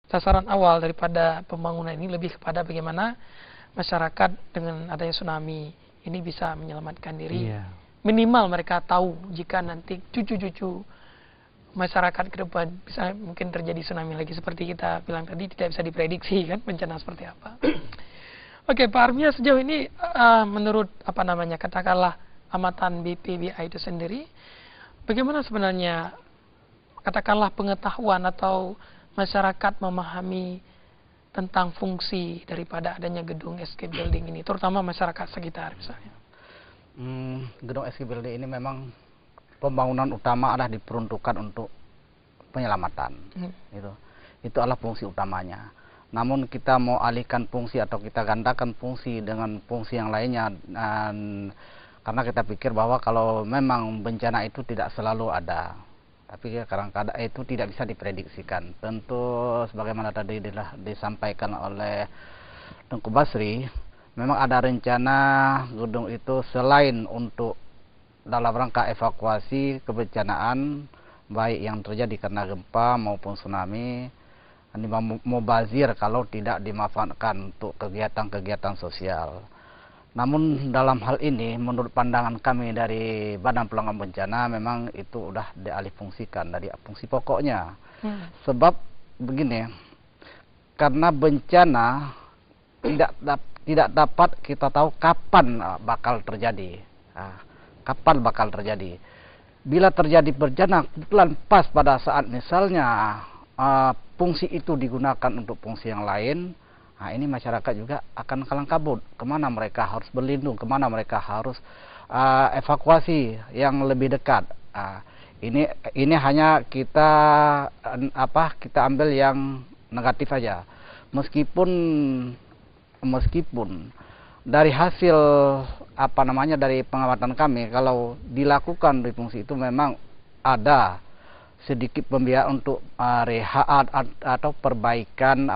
sasaran awal daripada pembangunan ini lebih kepada bagaimana masyarakat dengan adanya tsunami ini bisa menyelamatkan diri. Minimal mereka tahu jika nanti cucu-cucu masyarakat ke depan bisa mungkin terjadi tsunami lagi, seperti kita bilang tadi tidak bisa diprediksi kan bencana seperti apa. Oke, Pak Armia, sejauh ini menurut katakanlah amatan BPBI itu sendiri, bagaimana sebenarnya katakanlah pengetahuan atau masyarakat memahami tentang fungsi daripada adanya gedung escape building ini, terutama masyarakat sekitar misalnya? Gedung escape building ini memang pembangunan utama adalah diperuntukkan untuk penyelamatan. Itu adalah fungsi utamanya. Namun kita mau alihkan fungsi atau kita gandakan fungsi dengan fungsi yang lainnya, karena kita pikir bahwa kalau memang bencana itu tidak selalu ada, tapi kadang-kadang itu tidak bisa diprediksikan. Tentu sebagaimana tadi disampaikan oleh Tengku Basri, memang ada rencana gedung itu selain untuk dalam rangka evakuasi kebencanaan baik yang terjadi karena gempa maupun tsunami, mubazir kalau tidak dimanfaatkan untuk kegiatan-kegiatan sosial. Namun dalam hal ini menurut pandangan kami dari Badan Penanggulangan Bencana memang itu udah dialihfungsikan dari fungsi pokoknya. Sebab begini, karena bencana tidak dapat kita tahu kapan bakal terjadi. Kapan bakal terjadi. Bila terjadi bencana kebetulan pas pada saat misalnya fungsi itu digunakan untuk fungsi yang lain, nah ini masyarakat juga akan kalang kabut. Kemana mereka harus berlindung, kemana mereka harus evakuasi yang lebih dekat. Ini hanya kita ambil yang negatif aja. Meskipun dari hasil dari pengamatan kami, kalau dilakukan di fungsi itu memang ada sedikit pembiayaan untuk rehat atau perbaikan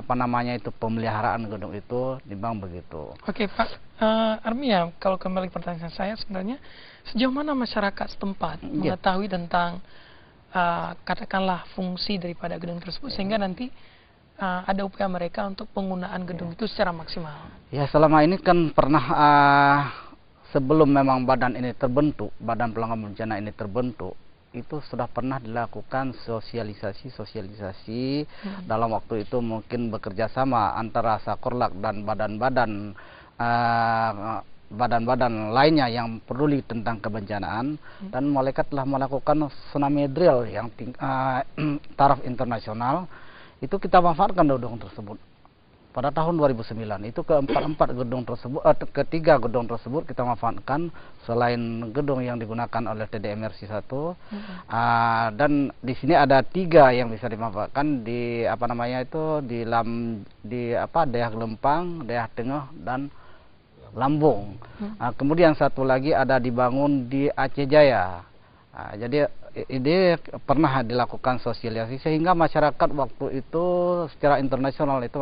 pemeliharaan gedung itu, timbang begitu. Oke, Pak Armia, kalau kembali pertanyaan saya sebenarnya sejauh mana masyarakat setempat mengetahui tentang katakanlah fungsi daripada gedung tersebut sehingga nanti ada upaya mereka untuk penggunaan gedung itu secara maksimal? Ya, selama ini kan pernah sebelum memang badan ini terbentuk, Badan Penanggulangan Bencana ini terbentuk, itu sudah pernah dilakukan sosialisasi dalam waktu itu mungkin bekerja sama antara Sakorlak dan badan-badan lainnya yang peduli tentang kebencanaan, dan mereka telah melakukan tsunami drill yang taraf internasional. Itu kita manfaatkan gedung tersebut. Pada tahun 2009 itu ketiga gedung tersebut kita manfaatkan selain gedung yang digunakan oleh TDMRC 1, dan di sini ada 3 yang bisa dimanfaatkan di daerah Gelempang, daerah Tengah dan Lambung. Kemudian satu lagi ada dibangun di Aceh Jaya. Jadi ini pernah dilakukan sosialisasi sehingga masyarakat waktu itu secara internasional itu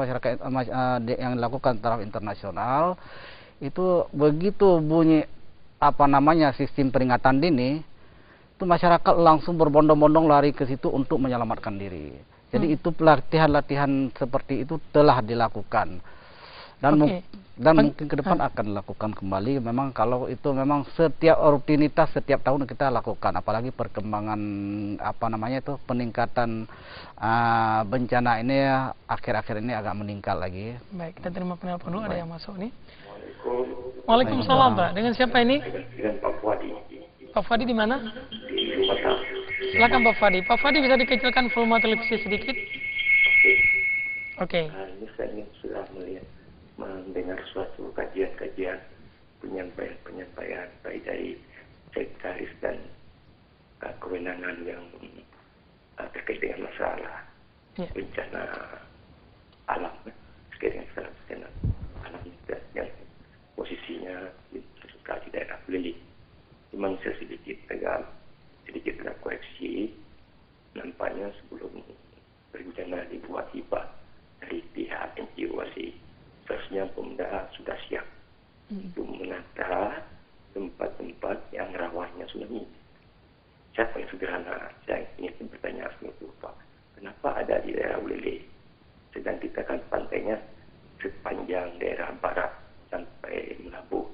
yang dilakukan taraf internasional itu begitu bunyi sistem peringatan dini, itu masyarakat langsung berbondong-bondong lari ke situ untuk menyelamatkan diri. Jadi itu latihan seperti itu telah dilakukan. Dan mungkin ke depan akan dilakukan kembali. Memang kalau itu memang setiap rutinitas setiap tahun kita lakukan, apalagi perkembangan peningkatan bencana ini akhir-akhir ini agak meningkat lagi. Baik, kita terima penelpon dulu. Ada yang masuk nih. Waalaikumsalam, Pak. Dengan siapa ini? Dengan Pak Fuadi. Pak Fuadi di mana? Di Batam. Silakan Pak Fuadi. Pak Fuadi bisa dikecilkan volume televisi sedikit? Oke. Ini saya sudah mendengar suatu kajian penyampaian baik dari sekretaris dan kewenangan yang terkait dengan masalah bencana alam, terkait dengan masalah bencana alam yang posisinya sekali di daerah Beli. Memang saya sedikit ada koreksi. Nampaknya sebelum berencana dibuat hibah dari pihak NGO seharusnya Pemda sudah siap untuk menata tempat-tempat yang rawannya tsunami. Saya paling sederhana, saya ingin bertanya sebelum Pak, kenapa ada di daerah Ulele, sedang misalnya sepanjang daerah barat sampai Melabuh,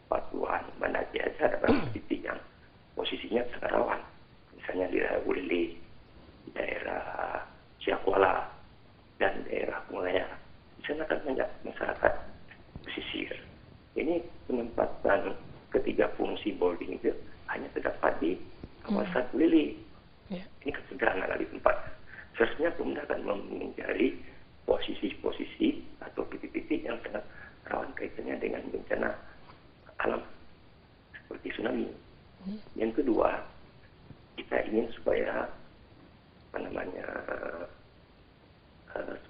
Patuan, Banda Aceh ada beberapa titik yang posisinya sangat rawan. Misalnya di daerah Ulili, di daerah Ciakuala, dan daerah Mulaya. Di sana kan banyak masyarakat pesisir. Ini penempatan ketiga fungsi boarding itu hanya terdapat di kawasan Ulili. Ini kan sederhana di tempat. Seharusnya Pemda akan mencari posisi-posisi atau titik-titik yang sangat rawan kaitannya dengan bencana alam seperti tsunami. Yang kedua, kita ingin supaya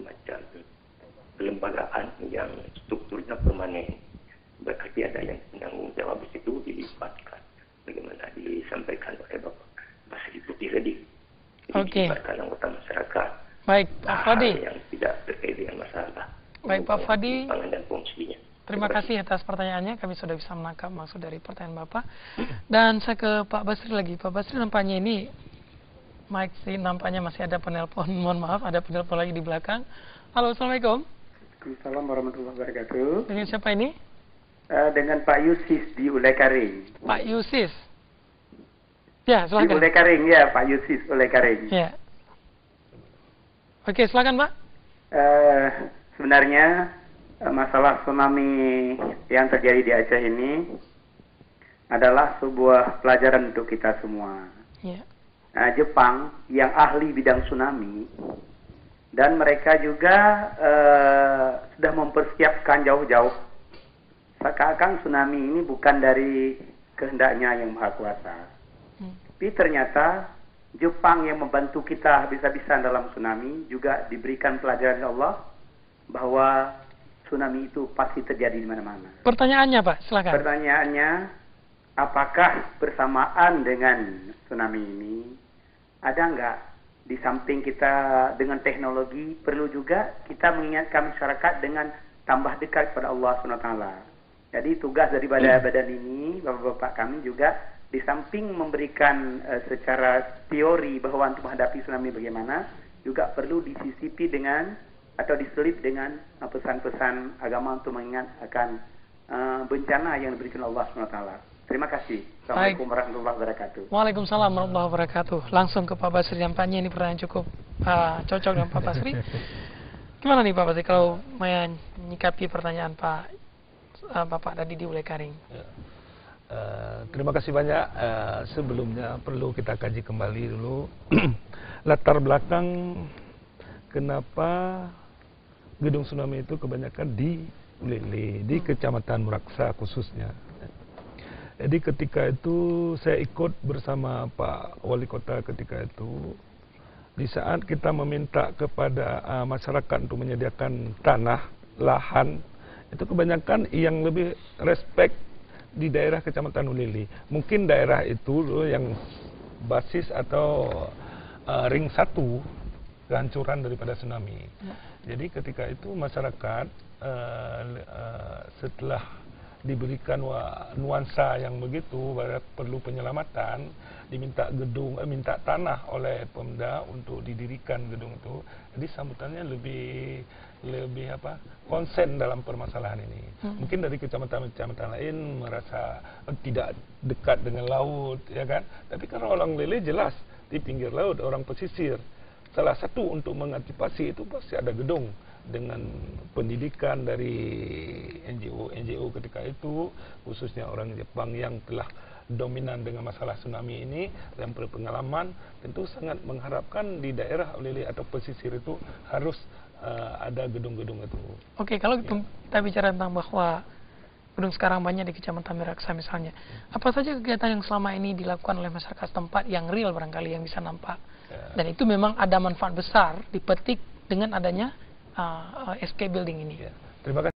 semacam kelembagaan yang strukturnya permanen, berarti ada yang penanggung jawab itu dilibatkan, bagaimana disampaikan oleh Bapak Basri Putih tadi. Dilibatkan anggota masyarakat. Baik, Pak Fadi. Yang tidak terkait dengan masalah. Baik, Pak Fadi. Dan fungsinya. Terima kasih atas pertanyaannya. Kami sudah bisa menangkap maksud dari pertanyaan Bapak. Dan saya ke Pak Basri lagi. Pak Basri, nampaknya ini mic sih nampaknya masih ada penelpon. Mohon maaf, ada penelpon lagi di belakang. Halo, Assalamualaikum. Waalaikumsalam warahmatullahi wabarakatuh. Dengan siapa ini? Dengan Pak Yusis di Ulekaring. Pak Yusis. Ya, silakan. Di Ulekaring, ya, Pak Yusis Ulekaring. Ya. Oke, silakan, Pak. Sebenarnya masalah tsunami yang terjadi di Aceh ini adalah sebuah pelajaran untuk kita semua. Ya. Jepang yang ahli bidang tsunami dan mereka juga sudah mempersiapkan jauh-jauh. Seakan-akan tsunami ini bukan dari kehendaknya yang Maha Kuasa. Tapi ternyata Jepang yang membantu kita habis-habisan dalam tsunami juga diberikan pelajaran oleh Allah bahwa tsunami itu pasti terjadi di mana-mana. Pertanyaannya, Pak, silakan. Pertanyaannya, apakah bersamaan dengan tsunami ini ada nggak di samping kita dengan teknologi perlu juga kita mengingatkan masyarakat dengan tambah dekat kepada Allah SWT. Jadi tugas daripada badan ini, bapak-bapak kami juga di samping memberikan secara teori bahwa untuk menghadapi tsunami bagaimana, juga perlu disisipi dengan atau diselip dengan pesan-pesan agama untuk mengingat akan bencana yang diberikan Allah SWT. Terima kasih. Assalamualaikum warahmatullahi wabarakatuh. Waalaikumsalam warahmatullahi wabarakatuh. Langsung ke Pak Basri, nampaknya ini pertanyaan cukup cocok dengan Pak Basri. Gimana nih Pak Basri kalau menyikapi pertanyaan Bapak tadi di Ulekaring? Terima kasih banyak. Sebelumnya perlu kita kaji kembali dulu latar belakang kenapa gedung tsunami itu kebanyakan di Ulili, di Kecamatan Muraksa khususnya. Jadi ketika itu saya ikut bersama Pak Wali Kota ketika itu, di saat kita meminta kepada masyarakat untuk menyediakan tanah, lahan, itu kebanyakan yang lebih respect di daerah Kecamatan Ulili. Mungkin daerah itu yang basis atau ring 1 kehancuran daripada tsunami. Jadi ketika itu masyarakat setelah diberikan nuansa yang begitu, perlu penyelamatan, diminta minta tanah oleh Pemda untuk didirikan gedung itu. Jadi sambutannya lebih konsen dalam permasalahan ini. Mungkin dari kecamatan-kecamatan lain merasa tidak dekat dengan laut, ya kan? Tapi kalau orang Lele jelas di pinggir laut, orang pesisir. Salah satu untuk mengantisipasi itu pasti ada gedung dengan pendidikan dari NGO ketika itu, khususnya orang Jepang yang telah dominan dengan masalah tsunami ini dan berpengalaman, tentu sangat mengharapkan di daerah Ulili atau pesisir itu harus ada gedung-gedung itu. Oke, kalau kita bicara tentang bahwa gedung sekarang banyak di Kecamatan Muraksa misalnya, apa saja kegiatan yang selama ini dilakukan oleh masyarakat setempat yang real barangkali yang bisa nampak, dan itu memang ada manfaat besar dipetik dengan adanya SK Building ini. Terima kasih.